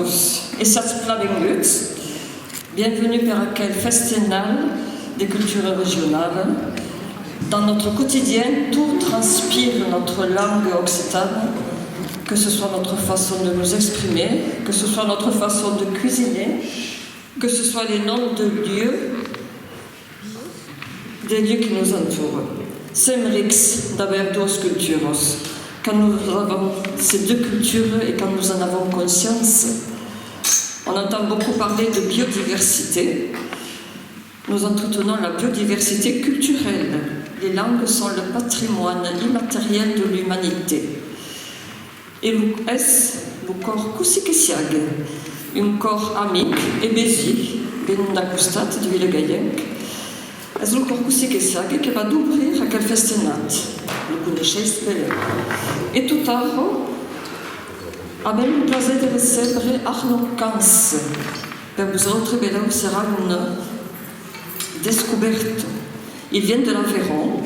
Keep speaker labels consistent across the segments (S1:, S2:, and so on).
S1: tous et satsla bengut. Bienvenue per aquel festival des cultures régionales. Dans notre quotidien, tout transpire notre langue occitane, que ce soit notre façon de nous exprimer, que ce soit notre façon de cuisiner, que ce soit les noms de lieux, des lieux qui nous entourent. Semrix d'haver dos culturos. Quand nous avons ces deux cultures et quand nous en avons conscience, on entend beaucoup parler de biodiversité. Nous entretenons la biodiversité culturelle. Les langues sont le patrimoine immatériel de l'humanité. Et le corps kusikesiag, un corps amic et bézi, ben da costat de Vilagallenc. És un corps kusikesiag que va d'obrir aquel festinat. Le coneixeis bé. Et tout arro, avem le plaisir de recebre Arnaud Cans. Per vosaltres, beleu sera une découverte. Il vient de l'Aveyron,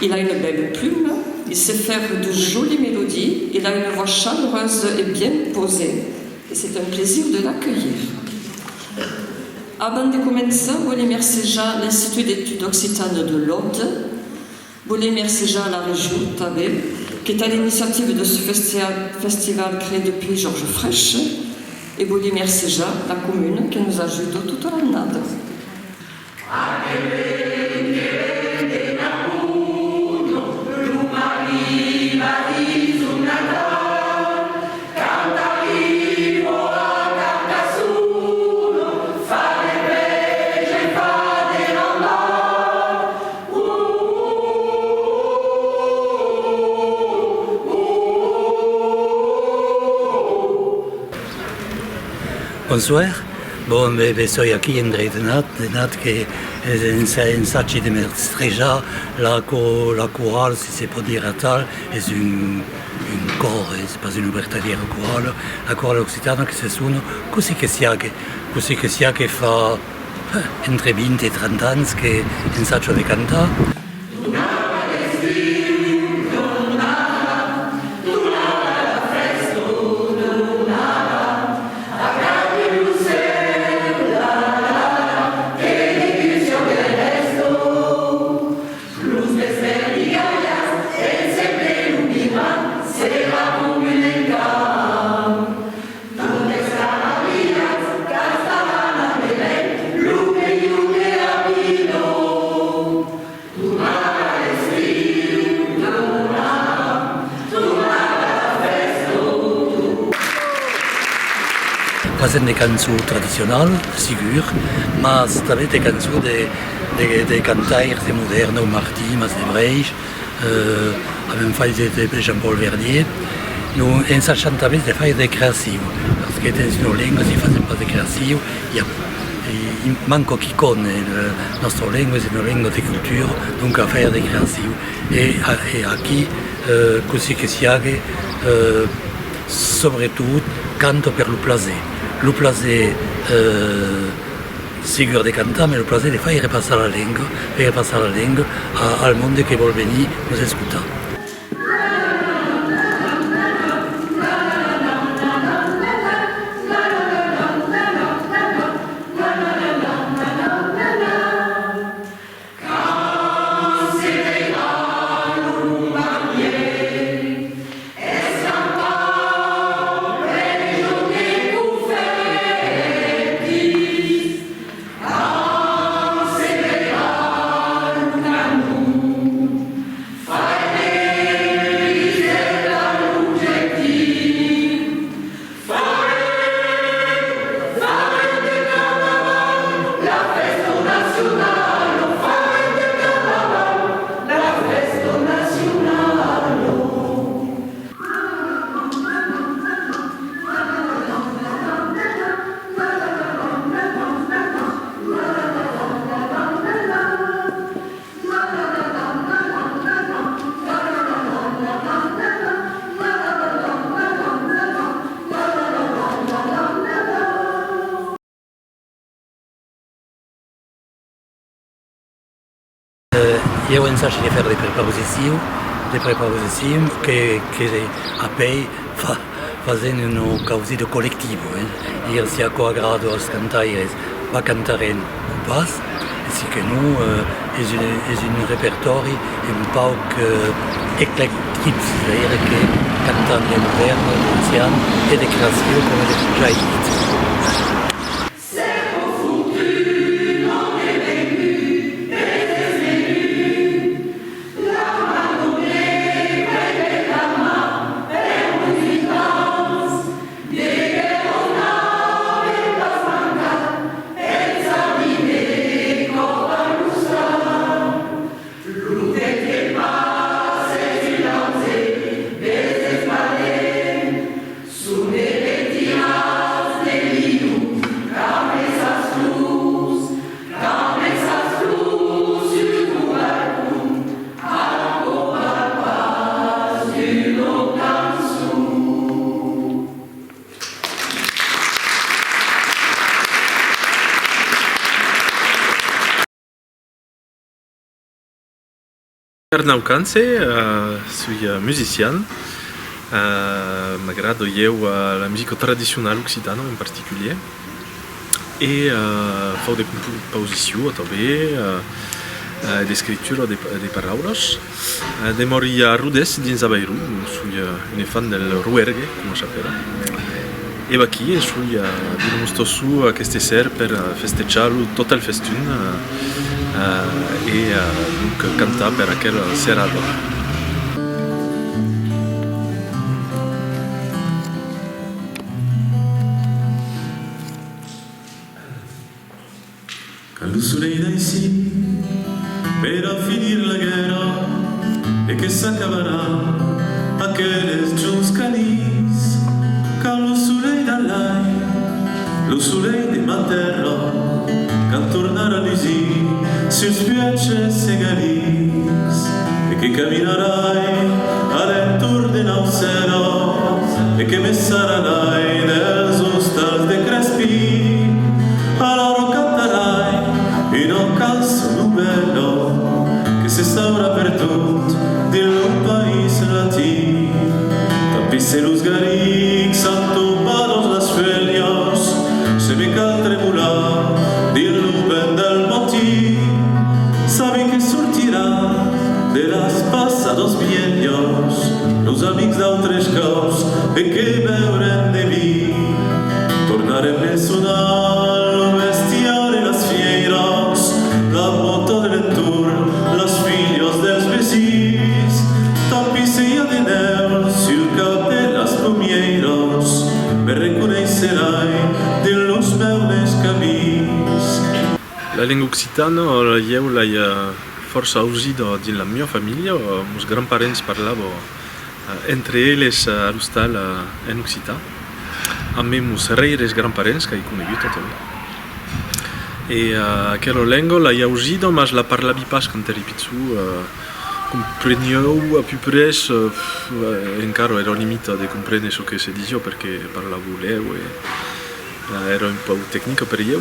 S1: il a une belle plume, il sait faire de jolies mélodies, il a une voix chaleureuse et bien posée, et c'est un plaisir de l'accueillir. Avant de commencer, voulez remercier l'Institut d'études occitanes de l'Aude, voulez remercier la région Tabé, qui est à l'initiative de ce festival créé depuis Georges Frêche, et voulez remercier la commune qui nous ajoute toute l'année.
S2: Bonsoir. Bon, soy aquí en Denat que es un sachi de Mestreja, la chorale, si c'est pour dire à tal, est une chorale, c'est pas une vertadière chorale, la chorale occitane che si suona così che sia che fa entre 20 e 30 anni che un saggio di cantare. Fazem de cançons tradicional, sigur, mas també de cançons de cantaires de moderno, Martí, Mas de Breich, avem fet de Jean-Paul Verdier. Nous ensaiam també de fer de creatiu, perquè dins una llengua si fem pas de creatiu, manco qui connaît la nostra lingua, c'est une langue de culture, donc à faire de creatiu. Et aquí, così che sia, soprattutto canto per il plaisir. Le plaisir sigur de cantar, mais le plaisir de faire repasser la langue al monde qui veut venir nous écouter. Io ensaggio di fare le preposizioni che a poi fa fazendo no causa coletivo. Eles se agrado aos cantaires va cantaren o pas, assim que não é repertório um pouco eclético, que cantam de moderno, de anciano e de criação, como ele já disse.
S3: Arnau Cance, suis musicien. M'agrado la musique traditionnelle occitane en particulier. Et fau de composició també, d'escriptura de paraules. De mori a Rodés dins a Bairro, suis un fan del ruergue, com s'appella. E aquí suis mostosu aquest ser per festejar tot el festun e donc cantar per aquella serada.
S4: Quand le soleil d'ici verra finir la guerra et que s'acabarà aquelles junts canis. Quand le soleil d'Allai, le soleil de ma terra, quand tornarà l'usì sus spiagges egalis, e che camminerai all'entorno de nauseros, e che messarai dels hostals de Crespi, allora cantarai in un canzone bello che si sabrà per tutto del paese latino. Tapisse los garrics entomados las felias, se me cal tremolar del lumen del matí. Sabe que sortirà de las passados viejos los amics d'altres caus e que beurem de vi. Tornarem a sonar lo bestiar e las fieras, la moto de l'entorn, las filles dels vecins. Tapicella de neu sul cap de las pomieiras, me reconeixerai de los meus camins.
S3: La langue occitane, eu l'ai força usida dins la meva família. Meus grands-parents parlaven entre ells a l'hostal en occità. A meus reires grands-parents, que he conegut també. E aquella langue l'ai usida, mas la parlavi pas quand era pitjor. Compreniu a più pres, encara era limite de comprendre ce que se disia perché parlavo leu e era un po' tecnica per io,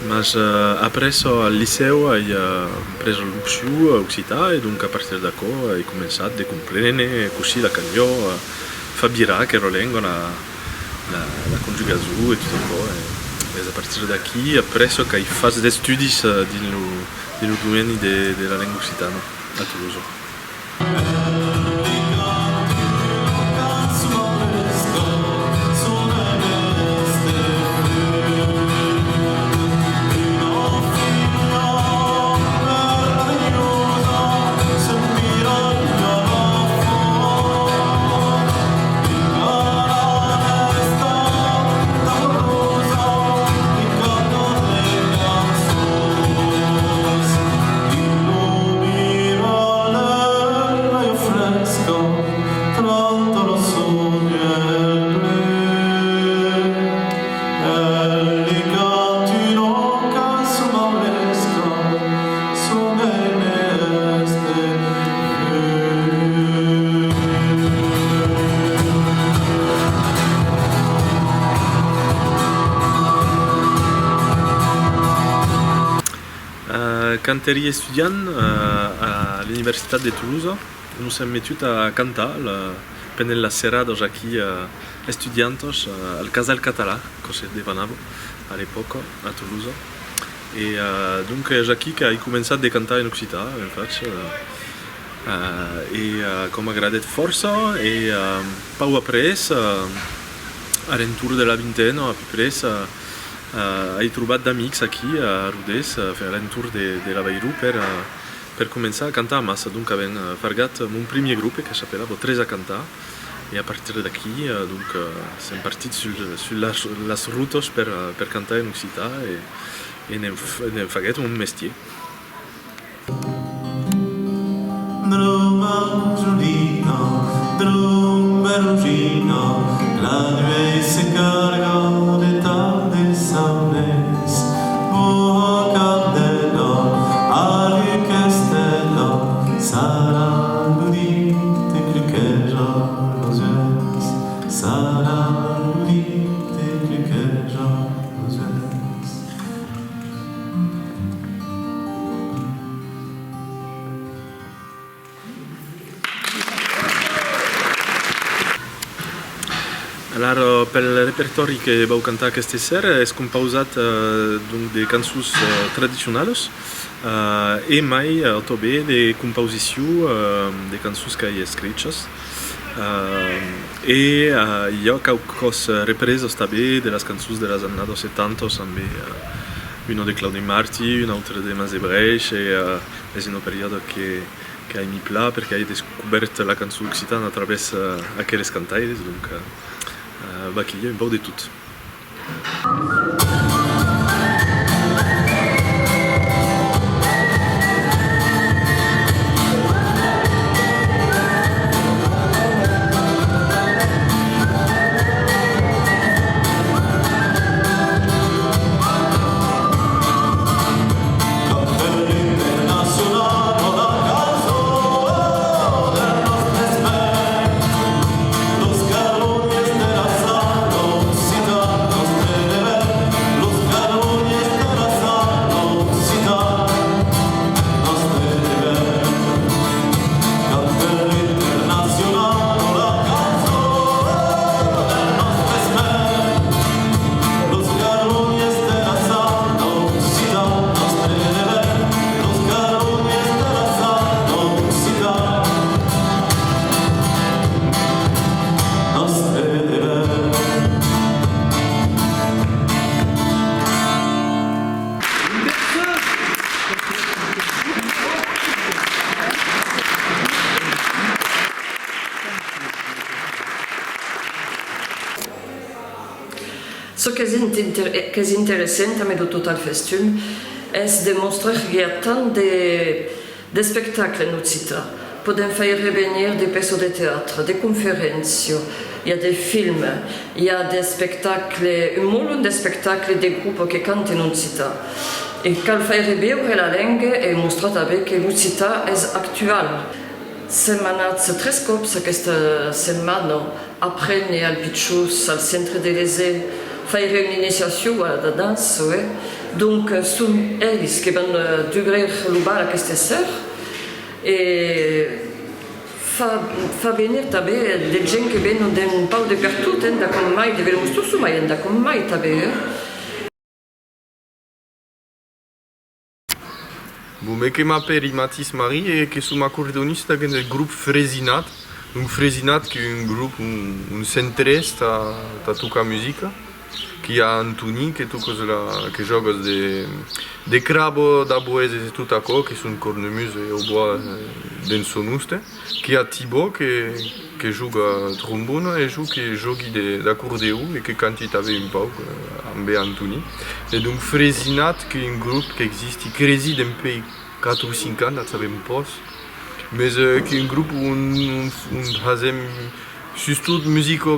S3: mas après al liceu he pres l'opció occità e donc a partir d'acò he començat a comprendre così la cançó, fa virar aquella lengua, la conjugació e tot això. E a partir d'aquí après que he fet d'estudis dins el domeni de la lengua occitana a Toulouse. Quand j'étais étudiant à l'université de Toulouse, nous sommes mettus à cantar pendant la serrada aquí estudiantos al Casal Català, Cosset de Vanavo, a l'época, a Toulouse. I donc és aquí que he començat a cantar en occità, en faig, i com m'ha agradat força, i pau après, a l'entour de la vintena, a peu près, he trobat d'amics aquí a Rodés, a l'entour de la Bairou, per començar a cantar massa. Donc avem fargat mon primer grup que s'appelava Tres a cantar, i a partir d'aquí sem partit sur les rutes per cantar en occità i n'hem faguet un mestier.
S4: Drum Angelina, drum Perugina, la nuit se carga de tardes saules. Oh candela, all'orchestra, sarà l'udite criqueja los yeux, sarà l'udite criqueja los yeux.
S3: Alors, pel repertori que vau cantar aquesta sera és composat de cançons tradicionals i mai també de composició de cançons que he escrites. I hi ha qualques represes també de les cançons de les années 70, també una de Claudi Marti, una altra de Mas de Breix, i és un període que mi pla perquè he descobert la cançó occitana a través d'aquelles cantaires. Donc, aquí hi ha un peu de tot.
S1: Ce que és interessant també de tot el festum és demostrar que hi ha tant d'espectacles en occità. Podem fer revenir des peces de teatre, des conférences, il y a des films, il y a des spectacles, un molt de spectacles de groupes que canten en occità. I cal fer reviure la llengua i mostrar també que l'occità és actual. Sem anats 3 cops aquesta setmana a aprendre al pitjors al centre de l'ESE, fer una iniciació a la dansa. Donc, són ells que van d'obrir el bar aquesta ser i fa venir també de gent que venen d'un pau de pertot, de com mai, de Velmostoso, mai de com mai també.
S5: Me m'appelle Mathis Marie et que suis accordéoniste dans le groupe Fresinat. Donc Fresinat qui est un groupe un s'intéresse à toute la musique. Qui a Antoni que joga de crabo, da boese e tutto ciò che sono cornemuse e oboe ben sonuste. Qui a Thibaut che gioca trombone e che giochi d'accordeon e che canti també un peu amb Antoni. Et donc Fresinat qui est un groupe qui existe, qui réside un peu 4 o 5 ans, ça savem pas. Mais qui est un groupe où on hazem surtout musica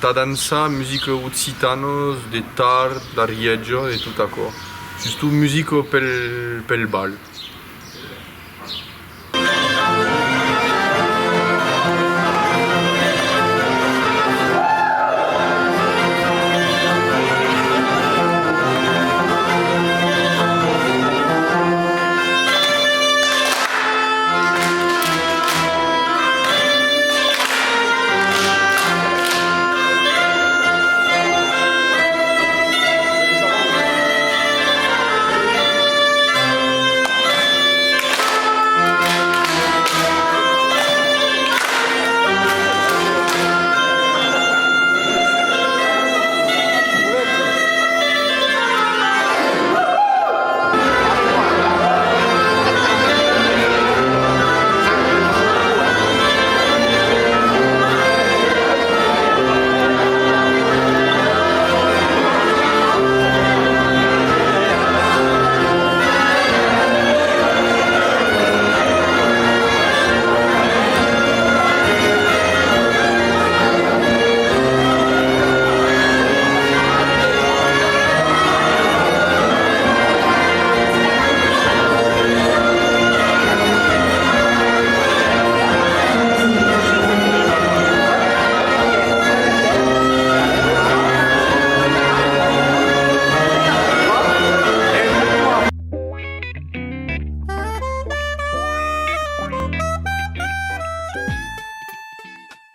S5: da dansa, musica occitana, de tard, d'arieggia e tutto ciò. Surtout musica pel bal.